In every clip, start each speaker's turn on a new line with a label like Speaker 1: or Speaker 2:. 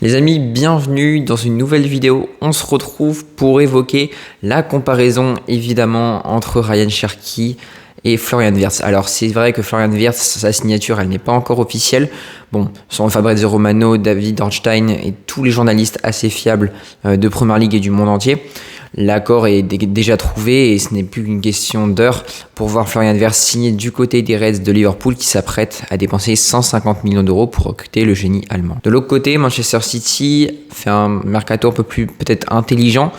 Speaker 1: Les amis, bienvenue dans une nouvelle vidéo. On se retrouve pour évoquer la comparaison évidemment entre Ryan Cherki et Florian Wirtz. Alors c'est vrai que Florian Wirtz, sa signature, elle n'est pas encore officielle. Bon, selon Fabrizio Romano, David Ornstein et tous les journalistes assez fiables de Première Ligue et du monde entier, l'accord est déjà trouvé et ce n'est plus qu'une question d'heure pour voir Florian Wirtz signer du côté des Reds de Liverpool qui s'apprête à dépenser 150 millions d'euros pour recruter le génie allemand. De l'autre côté, Manchester City fait un mercato un peu plus peut-être intelligent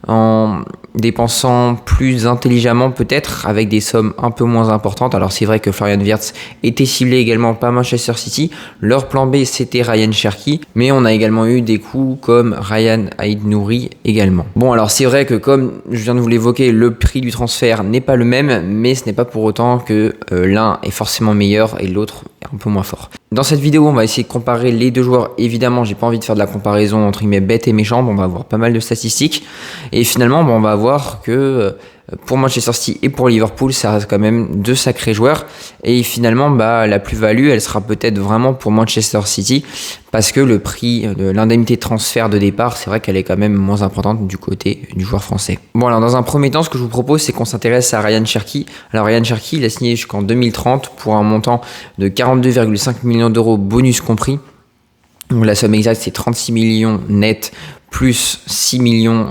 Speaker 1: en dépensant plus intelligemment peut-être avec des sommes un peu moins importantes. Alors c'est vrai que Florian Wirtz était ciblé également par Manchester City. Leur plan B c'était Ryan Cherki, mais on a également eu des coups comme Ryan Aït-Nouri également. Bon alors c'est vrai que comme je viens de vous l'évoquer, le prix du transfert n'est pas le même, mais ce n'est pas pour autant que l'un est forcément meilleur et l'autre est un peu moins fort. Dans cette vidéo, on va essayer de comparer les deux joueurs. Évidemment, j'ai pas envie de faire de la comparaison entre guillemets bête et méchante. On va avoir pas mal de statistiques. Et finalement, on va voir que pour Manchester City et pour Liverpool, ça reste quand même deux sacrés joueurs. Et finalement, la plus-value, elle sera peut-être vraiment pour Manchester City parce que le prix de l'indemnité de transfert de départ, c'est vrai qu'elle est quand même moins importante du côté du joueur français. Bon, alors dans un premier temps, ce que je vous propose, c'est qu'on s'intéresse à Ryan Cherki. Alors Ryan Cherki, il a signé jusqu'en 2030 pour un montant de 42,5 millions d'euros bonus compris. Donc la somme exacte, c'est 36 millions net plus 6,5 millions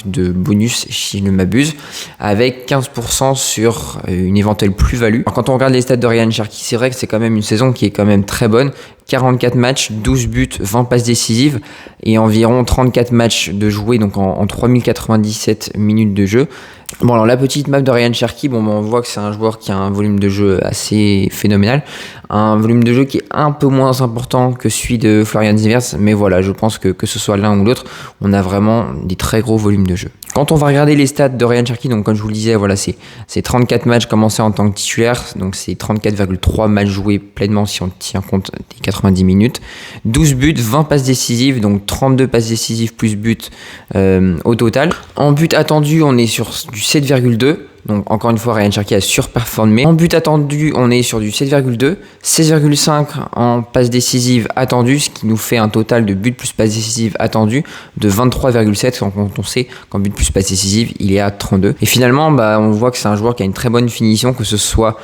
Speaker 1: de bonus, si je ne m'abuse, avec 15% sur une éventuelle plus-value. Alors, quand on regarde les stats de Ryan Cherki, c'est vrai que c'est quand même une saison qui est quand même très bonne. 44 matchs, 12 buts, 20 passes décisives et environ 34 matchs de jouer, donc en 3097 minutes de jeu. Bon, alors la petite map de Ryan Cherki, on voit que c'est un joueur qui a un volume de jeu assez phénoménal, un volume de jeu qui est un peu moins important que celui de Florian Wirtz, mais voilà, je pense que ce soit l'un ou l'autre, on a vraiment des très gros volumes de jeu. Quand on va regarder les stats de Ryan Cherki, donc comme je vous le disais, voilà, c'est 34 matchs commencés en tant que titulaire, donc c'est 34,3 matchs joués pleinement si on tient compte des 90 minutes, 12 buts, 20 passes décisives, donc 32 passes décisives plus buts au total. En but attendu, on est sur du 7,2. Donc encore une fois, Ryan Cherki a surperformé. En but attendu, on est sur du 7,2, 16,5 en passe décisive attendue, ce qui nous fait un total de buts plus passe décisive attendue de 23,7 quand on sait qu'en but plus passe décisive, il est à 32. Et finalement, on voit que c'est un joueur qui a une très bonne finition, que ce soit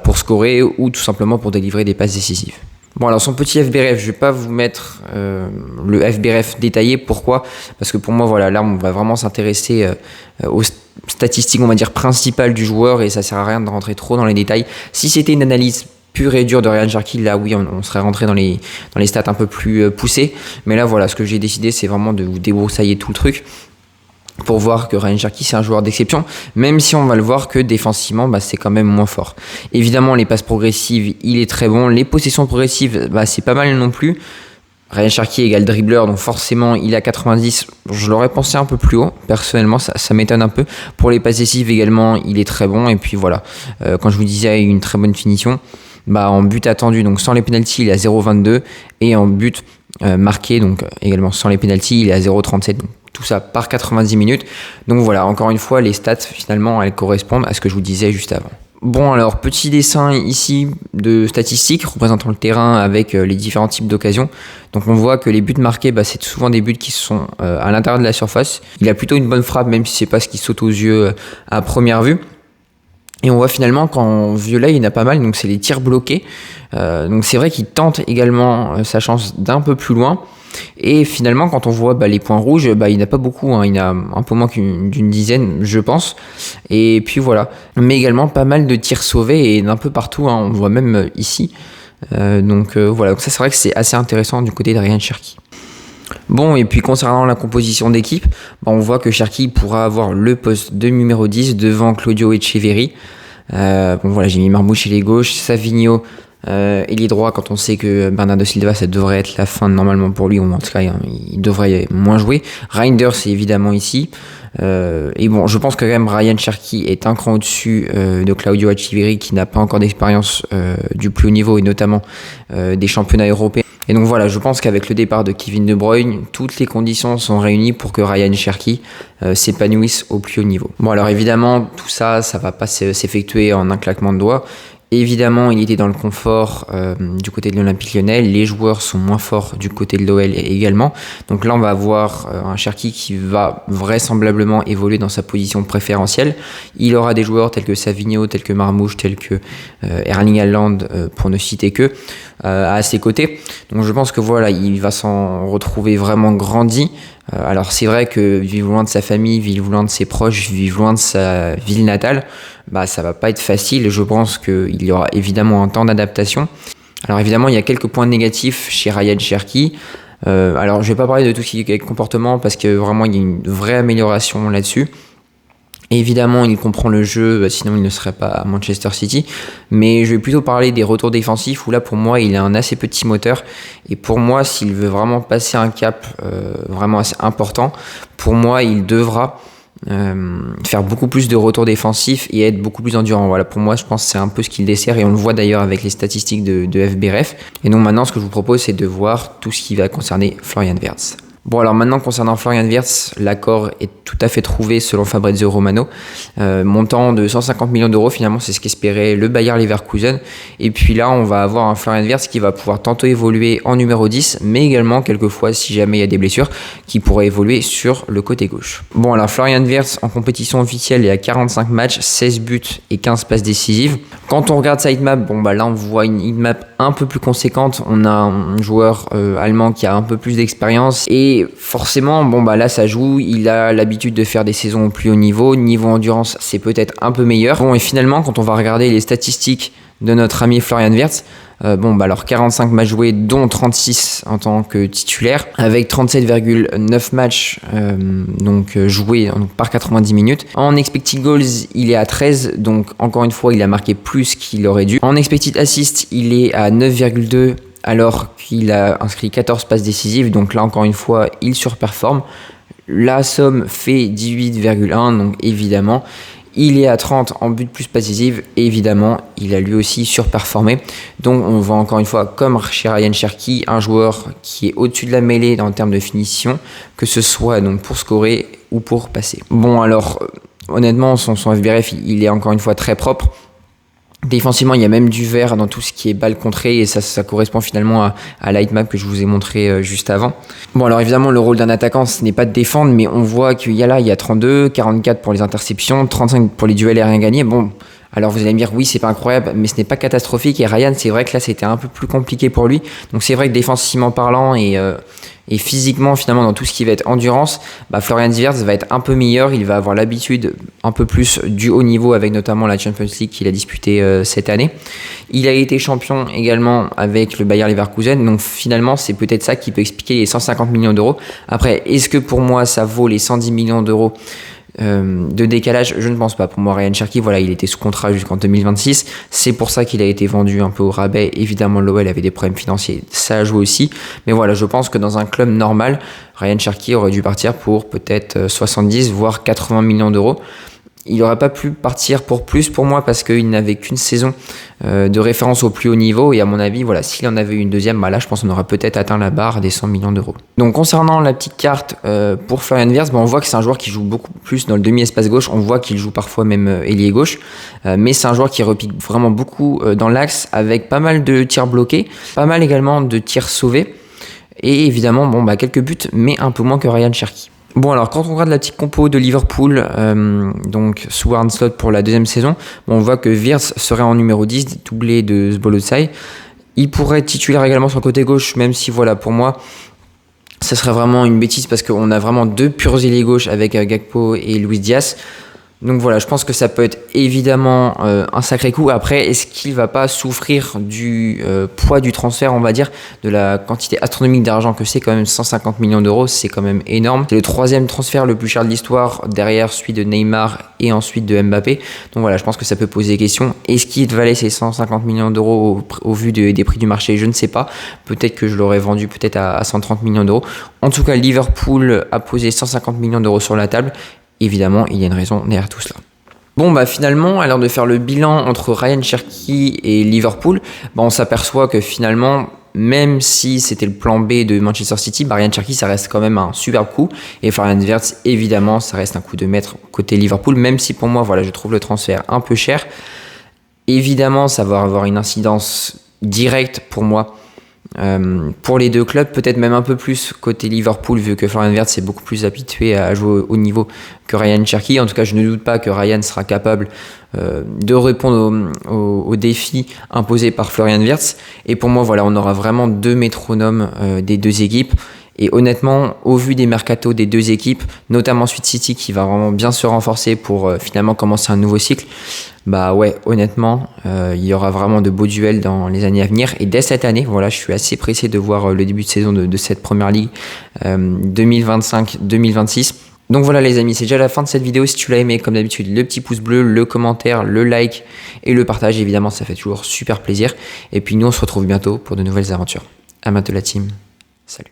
Speaker 1: pour scorer ou tout simplement pour délivrer des passes décisives. Bon, alors son petit FBref, je vais pas vous mettre le FBref détaillé. Pourquoi ? Parce que pour moi, voilà, là, on va vraiment s'intéresser aux statistiques, on va dire, principales du joueur et ça sert à rien de rentrer trop dans les détails. Si c'était une analyse pure et dure de Ryan Cherki, là, oui, on serait rentré dans les stats un peu plus poussées. Mais là, voilà, ce que j'ai décidé, c'est vraiment de vous débroussailler tout le truc pour voir que Ryan Cherki c'est un joueur d'exception, même si on va le voir que défensivement c'est quand même moins fort. Évidemment les passes progressives il est très bon, les possessions progressives c'est pas mal non plus. Ryan Cherki égale dribbleur, donc forcément il est à 90, je l'aurais pensé un peu plus haut, personnellement ça m'étonne un peu. Pour les passes décisives également il est très bon, et puis voilà, quand je vous disais une très bonne finition, en but attendu, donc sans les pénaltys il est à 0,22, et en but marqué, donc également sans les pénaltys il est à 0,37, donc tout ça par 90 minutes. Donc voilà, encore une fois, les stats, finalement, elles correspondent à ce que je vous disais juste avant. Bon, alors, petit dessin ici de statistiques représentant le terrain avec les différents types d'occasions. Donc on voit que les buts marqués, c'est souvent des buts qui sont à l'intérieur de la surface. Il a plutôt une bonne frappe, même si c'est pas ce qui saute aux yeux à première vue. Et on voit finalement qu'en violet, il y en a pas mal, donc c'est les tirs bloqués. Donc c'est vrai qu'il tente également sa chance d'un peu plus loin. Et finalement, quand on voit les points rouges, il n'y en a pas beaucoup, il y en a un peu moins d'une dizaine, je pense. Et puis voilà. Mais également pas mal de tirs sauvés et d'un peu partout, on le voit même ici. Voilà, donc ça c'est vrai que c'est assez intéressant du côté de Ryan Cherki. Bon, et puis concernant la composition d'équipe, on voit que Cherki pourra avoir le poste de numéro 10 devant Claudio Echeverri. Voilà, j'ai mis Marmouche ailier gauche, Savigno ailier droit, quand on sait que Bernardo Silva ça devrait être la fin normalement pour lui, ou en tout cas il devrait moins jouer. Reinders c'est évidemment ici, et bon, je pense que quand même Ryan Cherki est un cran au-dessus de Claudio Echeverri qui n'a pas encore d'expérience du plus haut niveau et notamment des championnats européens. Et donc voilà, je pense qu'avec le départ de Kevin De Bruyne, toutes les conditions sont réunies pour que Ryan Cherki s'épanouisse au plus haut niveau. Bon, alors évidemment, tout ça va pas s'effectuer en un claquement de doigts. Évidemment, il était dans le confort du côté de l'Olympique Lyonnais. Les joueurs sont moins forts du côté de l'OL également. Donc là, on va avoir un Cherki qui va vraisemblablement évoluer dans sa position préférentielle. Il aura des joueurs tels que Savigno, tels que Marmouche, tels que Erling Haaland, pour ne citer que, à ses côtés. Donc je pense que voilà, il va s'en retrouver vraiment grandi. Alors c'est vrai que vivre loin de sa famille, vivre loin de ses proches, vivre loin de sa ville natale, ça va pas être facile. Je pense qu'il y aura évidemment un temps d'adaptation. Alors évidemment, il y a quelques points négatifs chez Ryan Cherki. Alors je vais pas parler de tout ce qui est comportement parce que vraiment il y a une vraie amélioration là-dessus. Évidemment, il comprend le jeu, sinon il ne serait pas à Manchester City. Mais je vais plutôt parler des retours défensifs où là, pour moi, il a un assez petit moteur. Et pour moi, s'il veut vraiment passer un cap vraiment assez important, pour moi, il devra faire beaucoup plus de retours défensifs et être beaucoup plus endurant. Voilà, pour moi, je pense que c'est un peu ce qu'il dessert et on le voit d'ailleurs avec les statistiques de FBref. Et donc maintenant, ce que je vous propose, c'est de voir tout ce qui va concerner Florian Wirtz. Bon, alors maintenant, concernant Florian Wirtz, l'accord est tout à fait trouvé selon Fabrizio Romano. Montant de 150 millions d'euros, finalement, c'est ce qu'espérait le Bayer Leverkusen. Et puis là, on va avoir un Florian Wirtz qui va pouvoir tantôt évoluer en numéro 10, mais également, quelquefois, si jamais il y a des blessures, qui pourrait évoluer sur le côté gauche. Bon, alors Florian Wirtz, en compétition officielle, il y a 45 matchs, 16 buts et 15 passes décisives. Quand on regarde sa heatmap, là, on voit une heatmap un peu plus conséquente. On a un joueur allemand qui a un peu plus d'expérience et forcément, là ça joue, il a l'habitude de faire des saisons au plus haut niveau, niveau endurance c'est peut-être un peu meilleur. Bon, et finalement quand on va regarder les statistiques de notre ami Florian Wirtz, alors 45 matchs joués dont 36 en tant que titulaire, avec 37,9 matchs joués par 90 minutes. En expected goals, il est à 13, donc encore une fois il a marqué plus qu'il aurait dû. En expected assist, il est à 9,2 alors qu'il a inscrit 14 passes décisives, donc là encore une fois il surperforme. La somme fait 18,1, donc évidemment il est à 30 en but plus passes décisives, et évidemment il a lui aussi surperformé. Donc on voit encore une fois, comme chez Ryan Cherki, un joueur qui est au-dessus de la mêlée en termes de finition, que ce soit donc pour scorer ou pour passer. Bon, alors honnêtement son FBref il est encore une fois très propre. Défensivement, il y a même du vert dans tout ce qui est balle contrée et ça correspond finalement à l'heatmap que je vous ai montré juste avant. Bon, alors évidemment, le rôle d'un attaquant, ce n'est pas de défendre, mais on voit qu'il y a 32, 44 pour les interceptions, 35 pour les duels aériens gagnés. Bon, alors vous allez me dire, oui, c'est pas incroyable, mais ce n'est pas catastrophique. Et Ryan, c'est vrai que là, c'était un peu plus compliqué pour lui. Donc c'est vrai que défensivement parlant et physiquement, finalement, dans tout ce qui va être endurance, Florian Wirtz va être un peu meilleur. Il va avoir l'habitude un peu plus du haut niveau avec notamment la Champions League qu'il a disputé cette année. Il a été champion également avec le Bayer Leverkusen. Donc finalement, c'est peut-être ça qui peut expliquer les 150 millions d'euros. Après, est-ce que pour moi, ça vaut les 110 millions d'euros de décalage? Je ne pense pas. Pour moi, Ryan Cherki, il était sous contrat jusqu'en 2026. C'est pour ça qu'il a été vendu un peu au rabais. Évidemment, l'OL avait des problèmes financiers, ça a joué aussi. Mais voilà, je pense que dans un club normal, Ryan Cherki aurait dû partir pour peut-être 70 voire 80 millions d'euros. Il n'aurait pas pu partir pour plus pour moi parce qu'il n'avait qu'une saison de référence au plus haut niveau. Et à mon avis, s'il en avait eu une deuxième, là je pense qu'on aurait peut-être atteint la barre des 100 millions d'euros. Donc concernant la petite carte pour Florian Wirtz, on voit que c'est un joueur qui joue beaucoup plus dans le demi-espace gauche. On voit qu'il joue parfois même ailier gauche. Mais c'est un joueur qui repique vraiment beaucoup dans l'axe avec pas mal de tirs bloqués, pas mal également de tirs sauvés. Et évidemment, quelques buts, mais un peu moins que Ryan Cherki. Bon, alors quand on regarde la petite compo de Liverpool, donc sous Arne Slot pour la deuxième saison, on voit que Wirtz serait en numéro 10, doublé de Szoboszlai. Il pourrait être titulaire également sur le côté gauche, même si pour moi, ça serait vraiment une bêtise parce qu'on a vraiment deux purs ailiers gauche avec Gakpo et Luis Diaz. Donc voilà, je pense que ça peut être évidemment un sacré coup. Après, est-ce qu'il va pas souffrir du poids du transfert, on va dire, de la quantité astronomique d'argent que c'est quand même 150 millions d'euros, c'est quand même énorme. C'est le troisième transfert le plus cher de l'histoire, derrière celui de Neymar et ensuite de Mbappé. Donc voilà, je pense que ça peut poser des questions. Est-ce qu'il valait ces 150 millions d'euros au vu des prix du marché? Je ne sais pas. Peut-être que je l'aurais vendu peut-être à 130 millions d'euros. En tout cas, Liverpool a posé 150 millions d'euros sur la table. Évidemment, il y a une raison derrière tout cela. Bon, finalement, à l'heure de faire le bilan entre Ryan Cherki et Liverpool, on s'aperçoit que finalement, même si c'était le plan B de Manchester City, Ryan Cherki, ça reste quand même un superbe coup. Et Florian Wirtz, évidemment, ça reste un coup de maître côté Liverpool, même si pour moi, je trouve le transfert un peu cher. Évidemment, ça va avoir une incidence directe pour moi. Pour les deux clubs, peut-être même un peu plus côté Liverpool, vu que Florian Wirtz est beaucoup plus habitué à jouer au haut niveau que Ryan Cherki. En tout cas, je ne doute pas que Ryan sera capable de répondre aux défis imposés par Florian Wirtz. Et pour moi, voilà, on aura vraiment deux métronomes des deux équipes. Et honnêtement, au vu des mercatos des deux équipes, notamment Sweet City qui va vraiment bien se renforcer pour finalement commencer un nouveau cycle, bah ouais, honnêtement, il y aura vraiment de beaux duels dans les années à venir. Et dès cette année, voilà, je suis assez pressé de voir le début de saison de cette première ligue 2025-2026. Donc voilà les amis, c'est déjà la fin de cette vidéo. Si tu l'as aimé, comme d'habitude, le petit pouce bleu, le commentaire, le like et le partage, évidemment, ça fait toujours super plaisir. Et puis nous, on se retrouve bientôt pour de nouvelles aventures. À bientôt la team. Salut.